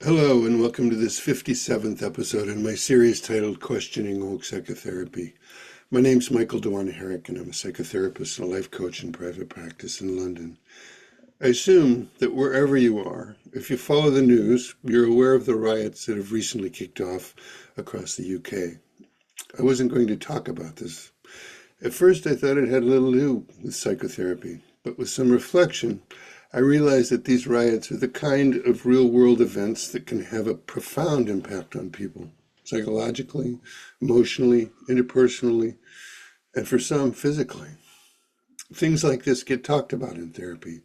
Hello, and welcome to this 57th episode in my series titled Questioning Woke Psychotherapy. My name's Michael Dewan Herrick, and I'm a psychotherapist and a life coach in private practice in London. I assume that wherever you are, if you follow the news, you're aware of the riots that have recently kicked off across the UK. I wasn't going to talk about this. At first, I thought it had little to do with psychotherapy, but with some reflection, I realized that these riots are the kind of real-world events that can have a profound impact on people, psychologically, emotionally, interpersonally, and for some, physically. Things like this get talked about in therapy.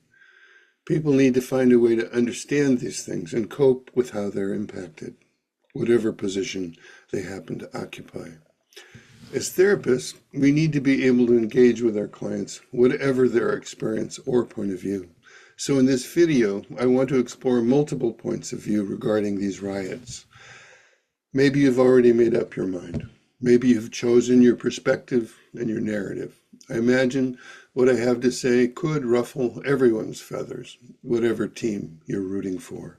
People need to find a way to understand these things and cope with how they're impacted, whatever position they happen to occupy. As therapists, we need to be able to engage with our clients, whatever their experience or point of view. So in this video, I want to explore multiple points of view regarding these riots. Maybe you've already made up your mind. Maybe you've chosen your perspective and your narrative. I imagine what I have to say could ruffle everyone's feathers, whatever team you're rooting for.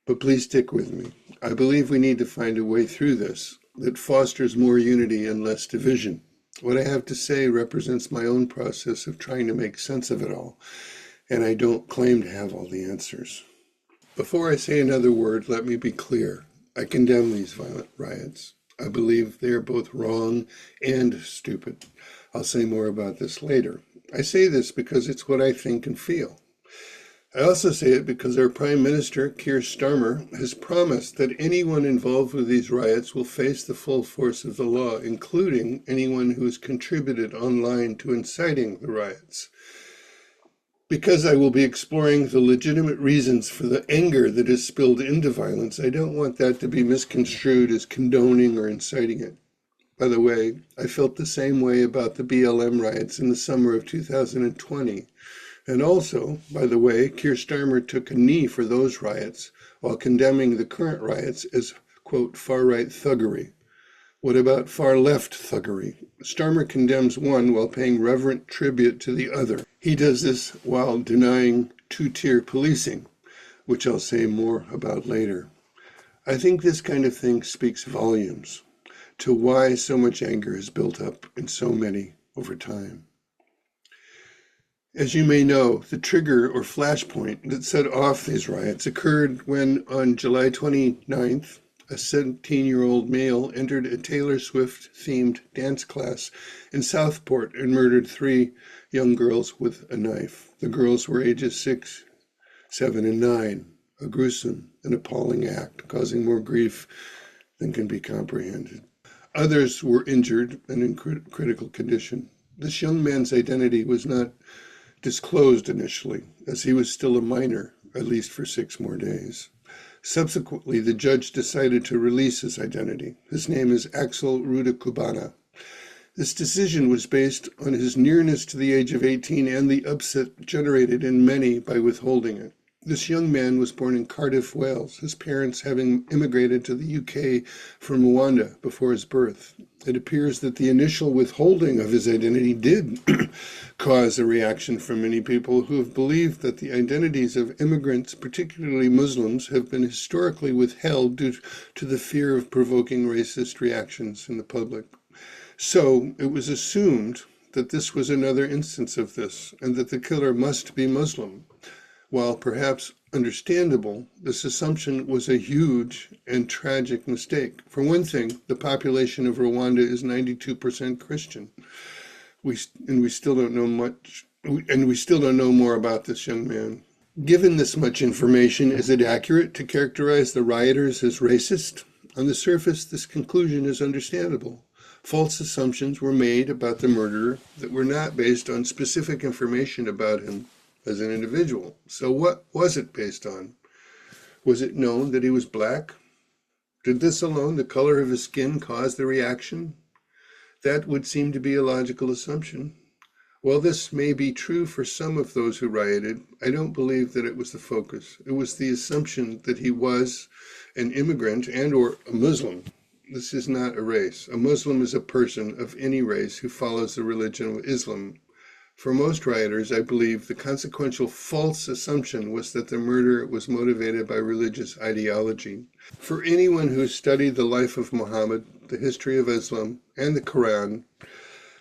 But please stick with me. I believe we need to find a way through this that fosters more unity and less division. What I have to say represents my own process of trying to make sense of it all, and I don't claim to have all the answers. Before I say another word, let me be clear. I condemn these violent riots. I believe they are both wrong and stupid. I'll say more about this later. I say this because it's what I think and feel. I also say it because our Prime Minister, Keir Starmer, has promised that anyone involved with these riots will face the full force of the law, including anyone who has contributed online to inciting the riots. Because I will be exploring the legitimate reasons for the anger that is spilled into violence, I don't want that to be misconstrued as condoning or inciting it. By the way, I felt the same way about the BLM riots in the summer of 2020. And also, by the way, Keir Starmer took a knee for those riots while condemning the current riots as, quote, far-right thuggery. What about far-left thuggery? Starmer condemns one while paying reverent tribute to the other. He does this while denying two-tier policing, which I'll say more about later. I think this kind of thing speaks volumes to why so much anger is built up in so many over time. As you may know, the trigger or flashpoint that set off these riots occurred when, on July 29th, a 17-year-old male entered a Taylor Swift-themed dance class in Southport and murdered 3 young girls with a knife. The girls were ages 6, 7, and 9, a gruesome and appalling act, causing more grief than can be comprehended. Others were injured and in critical condition. This young man's identity was not disclosed initially, as he was still a minor, at least for 6 more days. Subsequently, the judge decided to release his identity. His name is Axel Rudakubana. This decision was based on his nearness to the age of 18 and the upset generated in many by withholding it. This young man was born in Cardiff, Wales, his parents having immigrated to the UK from Rwanda before his birth. It appears that the initial withholding of his identity did cause a reaction from many people who have believed that the identities of immigrants, particularly Muslims, have been historically withheld due to the fear of provoking racist reactions in the public. So it was assumed that this was another instance of this, and that the killer must be Muslim. While perhaps understandable, this assumption was a huge and tragic mistake. For one thing, the population of Rwanda is 92% Christian. We still don't know much, and we still don't know more about this young man. Given this much information, is it accurate to characterize the rioters as racist? On the surface, this conclusion is understandable. False assumptions were made about the murderer that were not based on specific information about him as an individual. So what was it based on? Was it known that he was black? Did this alone, the color of his skin, cause the reaction? That would seem to be a logical assumption. While this may be true for some of those who rioted, I don't believe that it was the focus. It was the assumption that he was an immigrant and or a Muslim. This is not a race. A Muslim is a person of any race who follows the religion of Islam For most rioters, I believe, the consequential false assumption was that the murder was motivated by religious ideology. For anyone who studied the life of Muhammad, the history of Islam, and the Quran,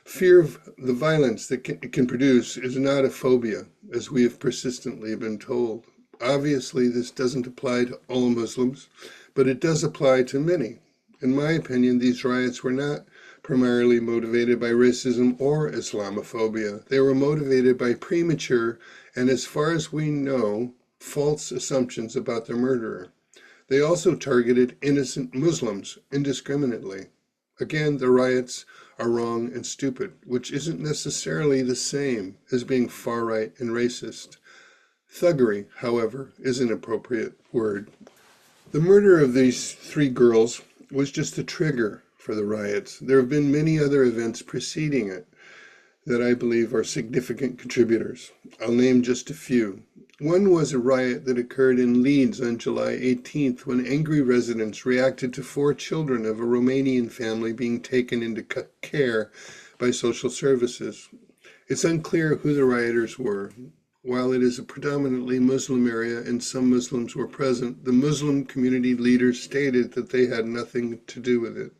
fear of the violence that it can produce is not a phobia, as we have persistently been told. Obviously, this doesn't apply to all Muslims, but it does apply to many. In my opinion, these riots were not primarily motivated by racism or Islamophobia. They were motivated by premature and, as far as we know, false assumptions about the murderer. They also targeted innocent Muslims indiscriminately. Again, the riots are wrong and stupid, which isn't necessarily the same as being far-right and racist. Thuggery, however, is an appropriate word. The murder of these 3 girls was just the trigger for the riots. There have been many other events preceding it that I believe are significant contributors. I'll name just a few. One was a riot that occurred in Leeds on July 18th when angry residents reacted to 4 children of a Romanian family being taken into care by social services. It's unclear who the rioters were. While it is a predominantly Muslim area and some Muslims were present, the Muslim community leaders stated that they had nothing to do with it.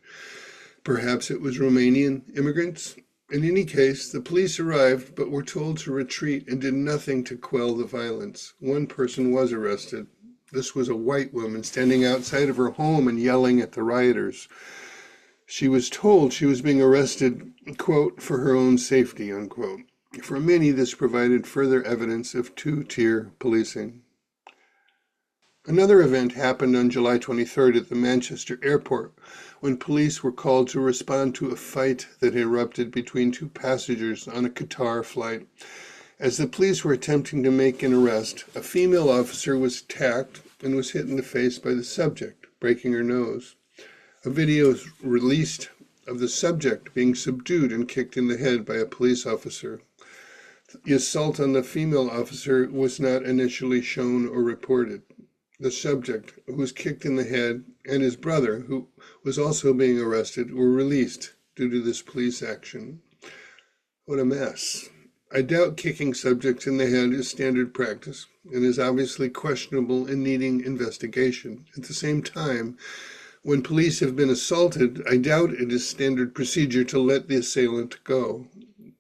Perhaps it was Romanian immigrants? In any case, the police arrived but were told to retreat and did nothing to quell the violence. One person was arrested. This was a white woman standing outside of her home and yelling at the rioters. She was told she was being arrested, quote, for her own safety, unquote. For many, this provided further evidence of 2-tier policing. Another event happened on July 23rd at the Manchester airport when police were called to respond to a fight that erupted between 2 passengers on a Qatar flight. As the police were attempting to make an arrest, a female officer was attacked and was hit in the face by the subject, breaking her nose. A video is released of the subject being subdued and kicked in the head by a police officer. The assault on the female officer was not initially shown or reported. The subject, who was kicked in the head, and his brother, who was also being arrested, were released due to this police action. What a mess. I doubt kicking subjects in the head is standard practice and is obviously questionable and needing investigation. At the same time, when police have been assaulted, I doubt it is standard procedure to let the assailant go.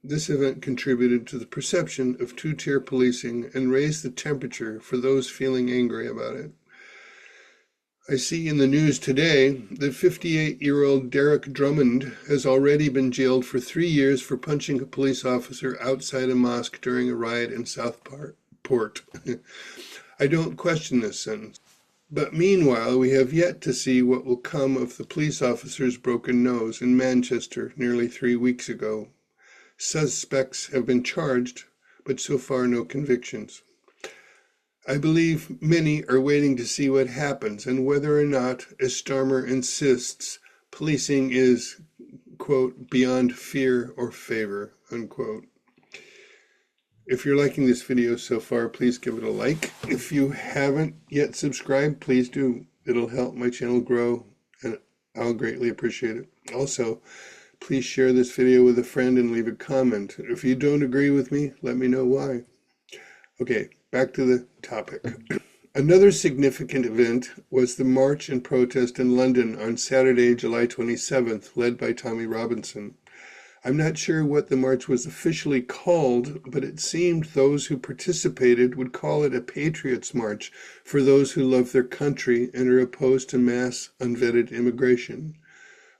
This event contributed to the perception of 2-tier policing and raised the temperature for those feeling angry about it. I see in the news today that 58-year-old Derek Drummond has already been jailed for 3 years for punching a police officer outside a mosque during a riot in Southport. I don't question this sentence. But meanwhile, we have yet to see what will come of the police officer's broken nose in Manchester nearly 3 weeks ago. Suspects have been charged, but so far no convictions. I believe many are waiting to see what happens and whether or not, as Starmer insists, policing is, quote, beyond fear or favor, unquote. If you're liking this video so far, please give it a like. If you haven't yet subscribed, please do. It'll help my channel grow, and I'll greatly appreciate it. Also, please share this video with a friend and leave a comment. If you don't agree with me, let me know why. Okay, back to the topic. Another significant event was the march and protest in London on Saturday, July 27th, led by Tommy Robinson. I'm not sure what the march was officially called, but it seemed those who participated would call it a Patriots March for those who love their country and are opposed to mass, unvetted immigration.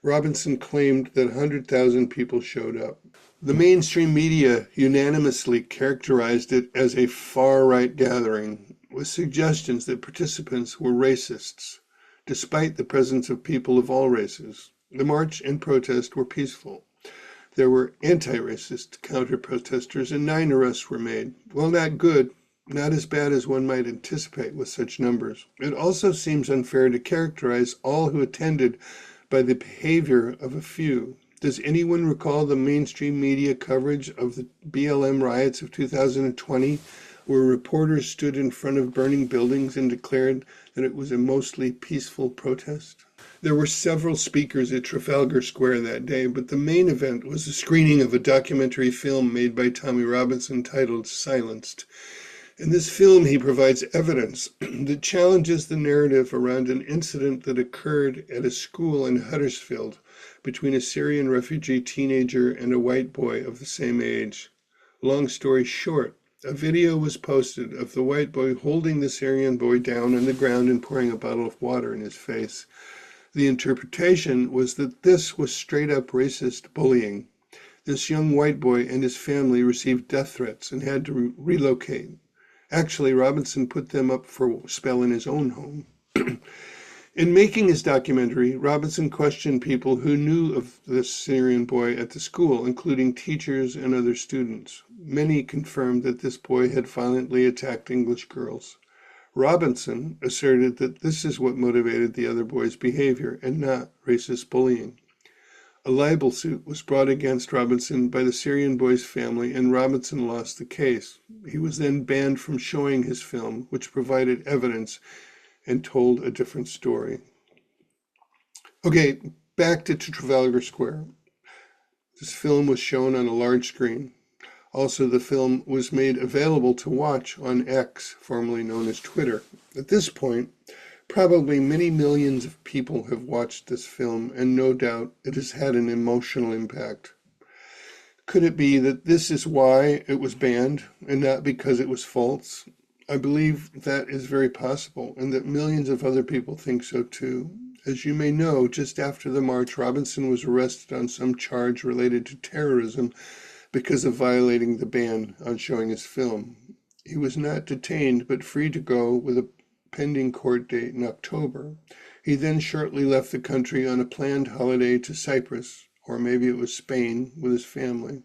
Robinson claimed that 100,000 people showed up. The mainstream media unanimously characterized it as a far-right gathering, with suggestions that participants were racists, despite the presence of people of all races. The march and protest were peaceful. There were anti-racist counter-protesters and 9 arrests were made. While not good, not as bad as one might anticipate with such numbers. It also seems unfair to characterize all who attended by the behavior of a few. Does anyone recall the mainstream media coverage of the BLM riots of 2020, where reporters stood in front of burning buildings and declared that it was a mostly peaceful protest? There were several speakers at Trafalgar Square that day, but the main event was a screening of a documentary film made by Tommy Robinson titled Silenced. In this film, he provides evidence that challenges the narrative around an incident that occurred at a school in Huddersfield between a Syrian refugee teenager and a white boy of the same age. Long story short, a video was posted of the white boy holding the Syrian boy down on the ground and pouring a bottle of water in his face. The interpretation was that this was straight up racist bullying. This young white boy and his family received death threats and had to relocate. Actually, Robinson put them up for a spell in his own home. In making his documentary, Robinson questioned people who knew of this Syrian boy at the school, including teachers and other students. Many confirmed that this boy had violently attacked English girls. Robinson asserted that this is what motivated the other boy's behavior and not racist bullying. A libel suit was brought against Robinson by the Syrian boy's family, and Robinson lost the case. He was then banned from showing his film, which provided evidence and told a different story. Okay, back to Trafalgar Square. This film was shown on a large screen. Also, the film was made available to watch on X, formerly known as Twitter. At this point, probably many millions of people have watched this film, and no doubt it has had an emotional impact. Could it be that this is why it was banned, and not because it was false? I believe that is very possible, and that millions of other people think so too. As you may know, just after the march, Robinson was arrested on some charge related to terrorism because of violating the ban on showing his film. He was not detained, but free to go with a pending court date in October. He then shortly left the country on a planned holiday to Cyprus, or maybe it was Spain, with his family.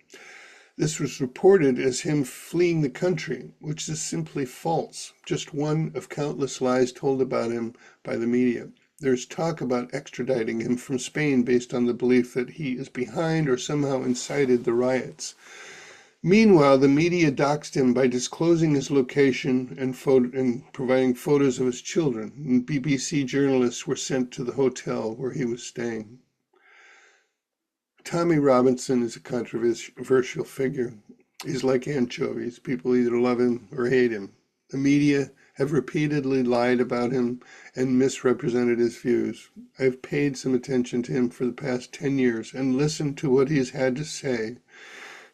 This was reported as him fleeing the country, which is simply false, just one of countless lies told about him by the media. There's talk about extraditing him from Spain based on the belief that he is behind or somehow incited the riots. Meanwhile, the media doxed him by disclosing his location and providing photos of his children, and BBC journalists were sent to the hotel where he was staying. Tommy Robinson is a controversial figure. He's like anchovies. People either love him or hate him. The media have repeatedly lied about him and misrepresented his views. I've paid some attention to him for the past 10 years and listened to what he has had to say,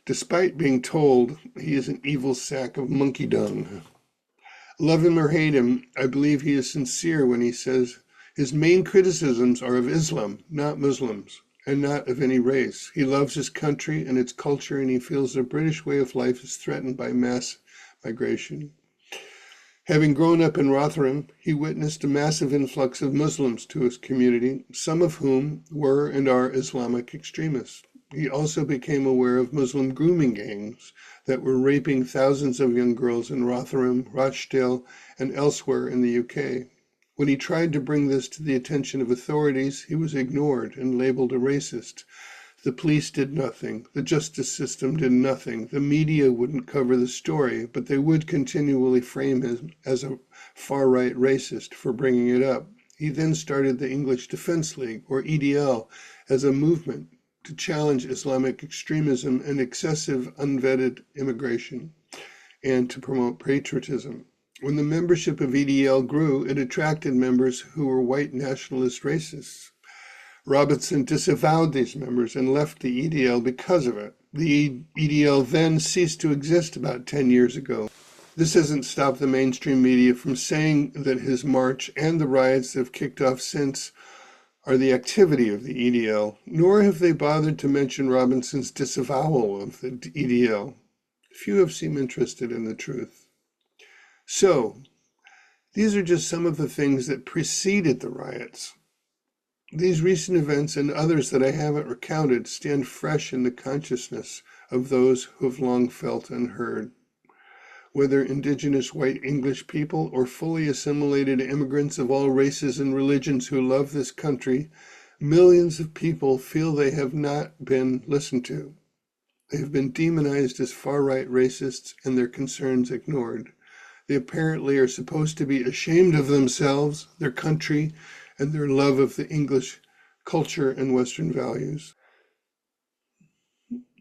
despite being told he is an evil sack of monkey dung. Love him or hate him, I believe he is sincere when he says his main criticisms are of Islam, not Muslims, and not of any race. He loves his country and its culture, and he feels the British way of life is threatened by mass migration. Having grown up in Rotherham, he witnessed a massive influx of Muslims to his community, some of whom were and are Islamic extremists. He also became aware of Muslim grooming gangs that were raping thousands of young girls in Rotherham, Rochdale, and elsewhere in the UK. When he tried to bring this to the attention of authorities, he was ignored and labeled a racist. The police did nothing. The justice system did nothing. The media wouldn't cover the story, but they would continually frame him as a far-right racist for bringing it up. He then started the English Defence League, or EDL, as a movement to challenge Islamic extremism and excessive unvetted immigration, and to promote patriotism. When the membership of EDL grew, it attracted members who were white nationalist racists. Robinson disavowed these members and left the EDL because of it. The EDL then ceased to exist about 10 years ago. This hasn't stopped the mainstream media from saying that his march and the riots that have kicked off since are the activity of the EDL, nor have they bothered to mention Robinson's disavowal of the EDL. Few have seemed interested in the truth. So, these are just some of the things that preceded the riots. These recent events and others that I haven't recounted stand fresh in the consciousness of those who have long felt unheard. Whether indigenous white English people or fully assimilated immigrants of all races and religions who love this country, millions of people feel they have not been listened to. They have been demonized as far-right racists and their concerns ignored. They apparently are supposed to be ashamed of themselves, their country, and their love of the English culture and Western values.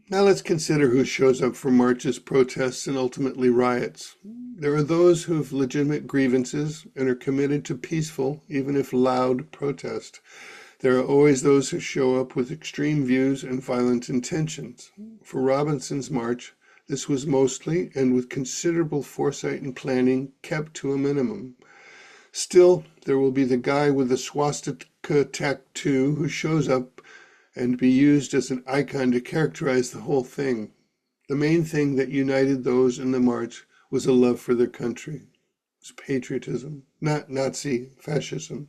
Now let's consider who shows up for marches, protests, and ultimately riots. There are those who have legitimate grievances and are committed to peaceful, even if loud, protest. There are always those who show up with extreme views and violent intentions. For Robinson's march, this was mostly, and with considerable foresight and planning, kept to a minimum. Still, there will be the guy with the swastika tattoo who shows up and be used as an icon to characterize the whole thing. The main thing that united those in the march was a love for their country. It was patriotism, not Nazi fascism.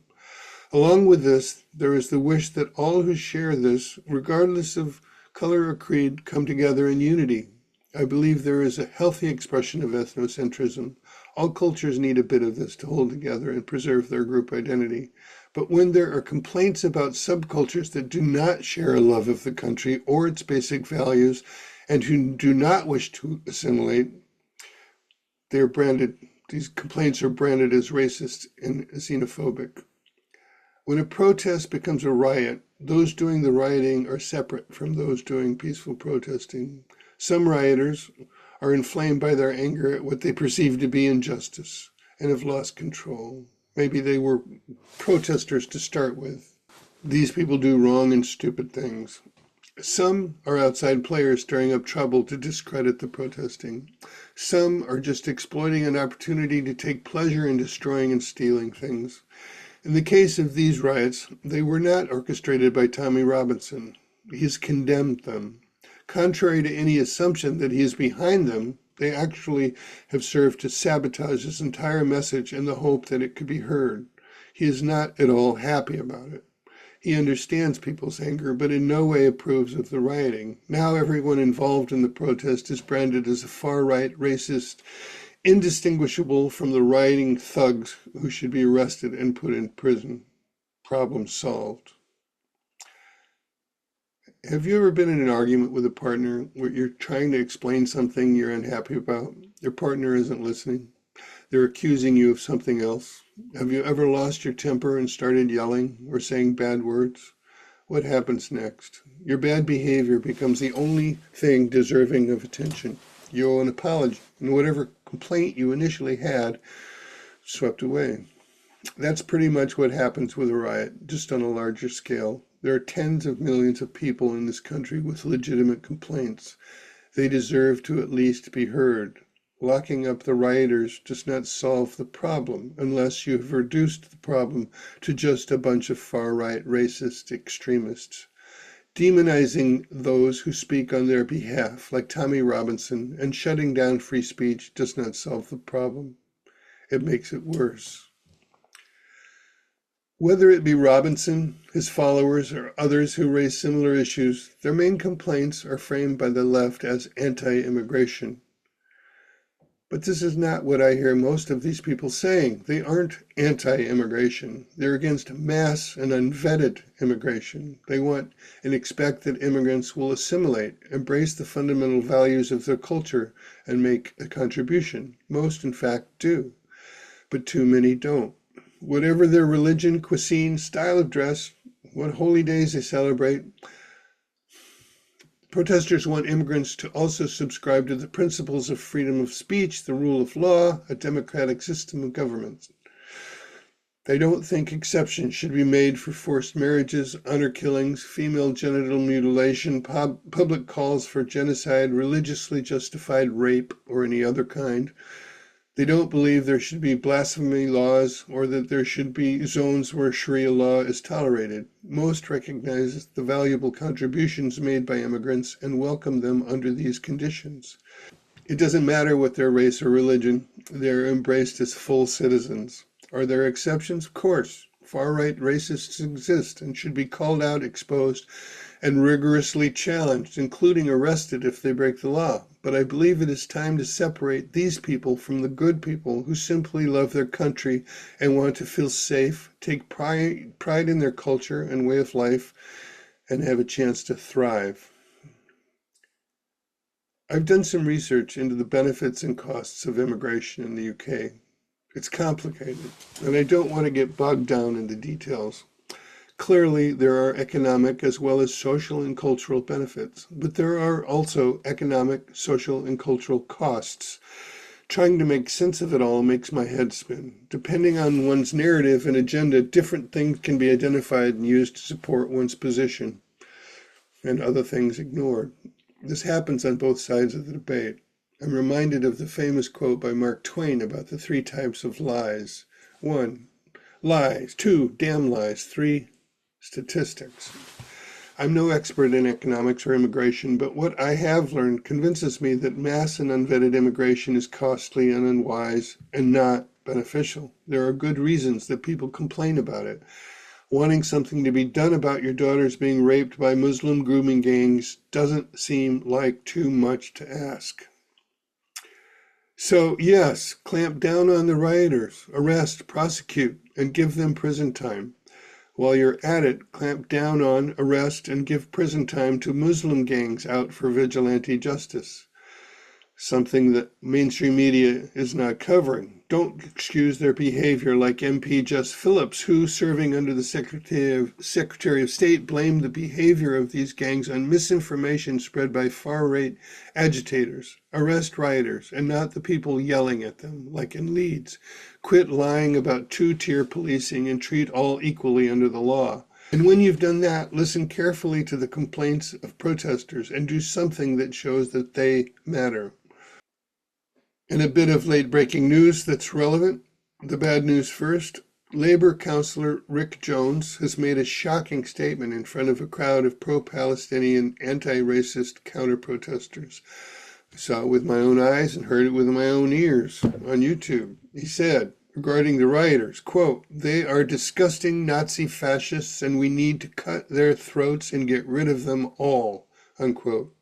Along with this, there is the wish that all who share this, regardless of color or creed, come together in unity. I believe there is a healthy expression of ethnocentrism. All cultures need a bit of this to hold together and preserve their group identity. But when there are complaints about subcultures that do not share a love of the country or its basic values and who do not wish to assimilate, these complaints are branded as racist and xenophobic. When a protest becomes a riot, those doing the rioting are separate from those doing peaceful protesting. Some rioters are inflamed by their anger at what they perceive to be injustice and have lost control. Maybe they were protesters to start with. These people do wrong and stupid things. Some are outside players stirring up trouble to discredit the protesting. Some are just exploiting an opportunity to take pleasure in destroying and stealing things. In the case of these riots, they were not orchestrated by Tommy Robinson. He has condemned them. Contrary to any assumption that he is behind them, they actually have served to sabotage his entire message in the hope that it could be heard. He is not at all happy about it. He understands people's anger, but in no way approves of the rioting. Now everyone involved in the protest is branded as a far-right racist, indistinguishable from the rioting thugs who should be arrested and put in prison. Problem solved. Have you ever been in an argument with a partner where you're trying to explain something you're unhappy about? Your partner isn't listening. They're accusing you of something else. Have you ever lost your temper and started yelling or saying bad words? What happens next? Your bad behavior becomes the only thing deserving of attention. You owe an apology, and whatever complaint you initially had, swept away. That's pretty much what happens with a riot, just on a larger scale. There are tens of millions of people in this country with legitimate complaints. They deserve to at least be heard. Locking up the rioters does not solve the problem unless you have reduced the problem to just a bunch of far-right racist extremists. Demonizing those who speak on their behalf, like Tommy Robinson, and shutting down free speech does not solve the problem. It makes it worse. Whether it be Robinson, his followers, or others who raise similar issues, their main complaints are framed by the left as anti-immigration. But this is not what I hear most of these people saying. They aren't anti-immigration. They're against mass and unvetted immigration. They want and expect that immigrants will assimilate, embrace the fundamental values of their culture, and make a contribution. Most, in fact, do. But too many don't. Whatever their religion, cuisine, style of dress, what holy days they celebrate, protesters want immigrants to also subscribe to the principles of freedom of speech, the rule of law, a democratic system of government. They don't think exceptions should be made for forced marriages, honor killings, female genital mutilation, public calls for genocide, religiously justified rape, or any other kind. They don't believe there should be blasphemy laws or that there should be zones where Sharia law is tolerated. Most recognize the valuable contributions made by immigrants and welcome them under these conditions. It doesn't matter what their race or religion, they're embraced as full citizens. Are there exceptions? Of course. Far-right racists exist and should be called out, exposed, and rigorously challenged, including arrested if they break the law. But I believe it is time to separate these people from the good people who simply love their country and want to feel safe, take pride in their culture and way of life, and have a chance to thrive. I've done some research into the benefits and costs of immigration in the UK. It's complicated, and I don't want to get bogged down in the details. Clearly, there are economic as well as social and cultural benefits, but there are also economic, social, and cultural costs. Trying to make sense of it all makes my head spin. Depending on one's narrative and agenda, different things can be identified and used to support one's position, and other things ignored. This happens on both sides of the debate. I'm reminded of the famous quote by Mark Twain about the three types of lies. 1. Lies. 2. Damn lies. 3. Statistics. I'm no expert in economics or immigration, but what I have learned convinces me that mass and unvetted immigration is costly and unwise and not beneficial. There are good reasons that people complain about it. Wanting something to be done about your daughters being raped by Muslim grooming gangs doesn't seem like too much to ask. So, yes, clamp down on the rioters, arrest, prosecute, and give them prison time. While you're at it, clamp down on, arrest, and give prison time to Muslim gangs out for vigilante justice. Something that mainstream media is not covering. Don't excuse their behavior like MP Jess Phillips, who, serving under the Secretary of State, blamed the behavior of these gangs on misinformation spread by far-right agitators. Arrest rioters, and not the people yelling at them, like in Leeds. Quit lying about two-tier policing and treat all equally under the law. And when you've done that, listen carefully to the complaints of protesters and do something that shows that they matter. And a bit of late-breaking news that's relevant. The bad news first. Labor councillor Rick Jones has made a shocking statement in front of a crowd of pro-Palestinian, anti-racist counter-protesters. I saw it with my own eyes and heard it with my own ears on YouTube. He said, regarding the rioters, quote, "They are disgusting Nazi fascists and we need to cut their throats and get rid of them all," unquote.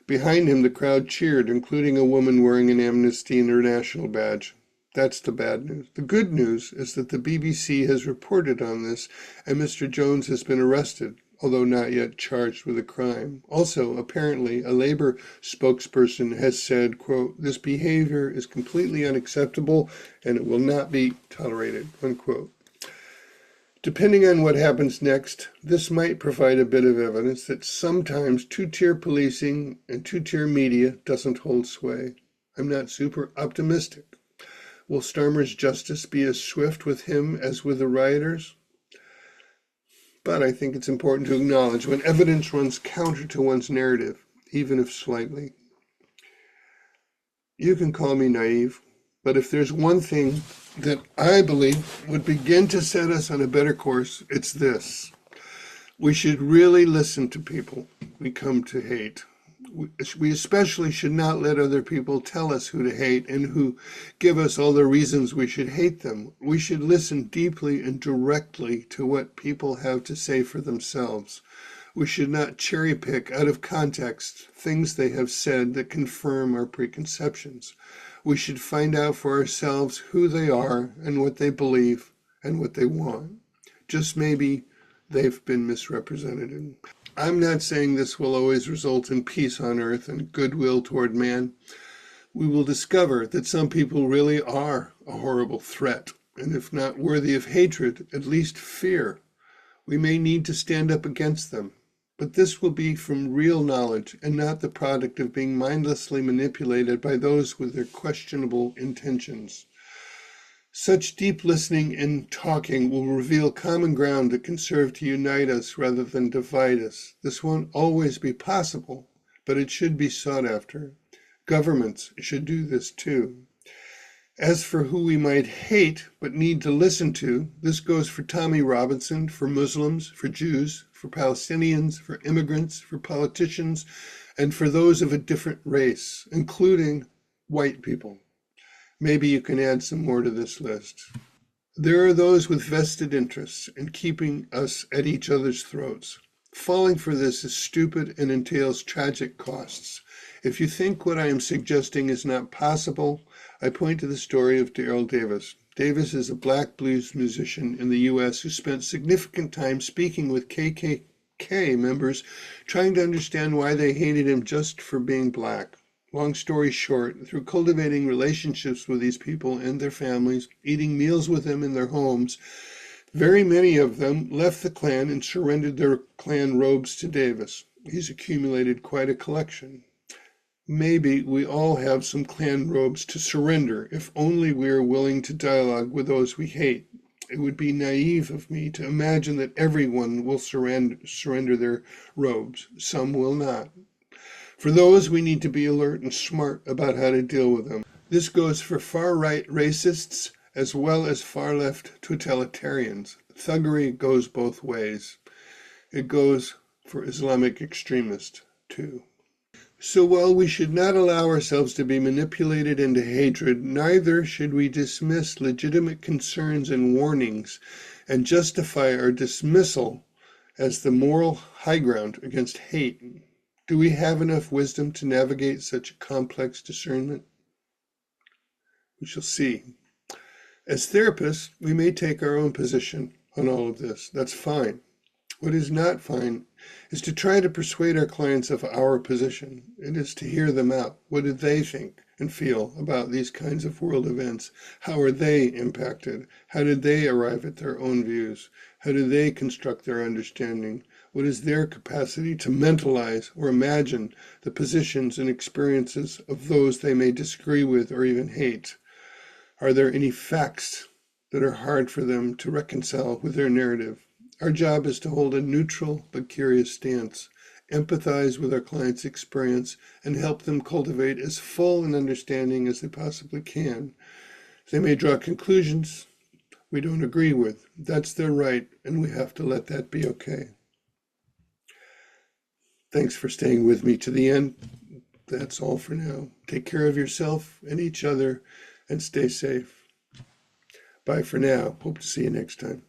Behind him, the crowd cheered, including a woman wearing an Amnesty International badge. That's the bad news. The good news is that the BBC has reported on this, and Mr. Jones has been arrested, although not yet charged with a crime. Also, apparently, a Labour spokesperson has said, quote, "This behavior is completely unacceptable and it will not be tolerated," unquote. Depending on what happens next, this might provide a bit of evidence that sometimes two-tier policing and two-tier media doesn't hold sway. I'm not super optimistic. Will Starmer's justice be as swift with him as with the rioters? But I think it's important to acknowledge when evidence runs counter to one's narrative, even if slightly. You can call me naive, but if there's one thing that I believe would begin to set us on a better course, it's this. We should really listen to people we come to hate. We especially should not let other people tell us who to hate and who give us all the reasons we should hate them. We should listen deeply and directly to what people have to say for themselves. We should not cherry pick out of context things they have said that confirm our preconceptions. We should find out for ourselves who they are and what they believe and what they want. Just maybe they've been misrepresented. I'm not saying this will always result in peace on earth and goodwill toward man. We will discover that some people really are a horrible threat, and if not worthy of hatred, at least fear. We may need to stand up against them. But this will be from real knowledge and not the product of being mindlessly manipulated by those with their questionable intentions. Such deep listening and talking will reveal common ground that can serve to unite us rather than divide us. This won't always be possible, but it should be sought after. Governments should do this too. As for who we might hate but need to listen to, this goes for Tommy Robinson, for Muslims, for Jews, for Palestinians, for immigrants, for politicians, and for those of a different race, including white people. Maybe you can add some more to this list. There are those with vested interests in keeping us at each other's throats. Falling for this is stupid and entails tragic costs. If you think what I am suggesting is not possible, I point to the story of Daryl Davis. Davis is a black blues musician in the U.S. who spent significant time speaking with KKK members, trying to understand why they hated him just for being black. Long story short, through cultivating relationships with these people and their families, eating meals with them in their homes, very many of them left the clan and surrendered their clan robes to Davis. He's accumulated quite a collection. Maybe we all have some clan robes to surrender if only we are willing to dialogue with those we hate. It would be naive of me to imagine that everyone will surrender their robes. Some will not. For those, we need to be alert and smart about how to deal with them. This goes for far-right racists as well as far-left totalitarians. Thuggery goes both ways. It goes for Islamic extremists, too. So while we should not allow ourselves to be manipulated into hatred, neither should we dismiss legitimate concerns and warnings and justify our dismissal as the moral high ground against hate. Do we have enough wisdom to navigate such a complex discernment? We shall see. As therapists, we may take our own position on all of this. That's fine. What is not fine is to try to persuade our clients of our position. It is to hear them out. What do they think and feel about these kinds of world events? How are they impacted? How did they arrive at their own views? How do they construct their understanding? What is their capacity to mentalize or imagine the positions and experiences of those they may disagree with or even hate? Are there any facts that are hard for them to reconcile with their narrative? Our job is to hold a neutral but curious stance, empathize with our clients' experience, and help them cultivate as full an understanding as they possibly can. They may draw conclusions we don't agree with. That's their right, and we have to let that be okay. Thanks for staying with me to the end. That's all for now. Take care of yourself and each other, and stay safe. Bye for now. Hope to see you next time.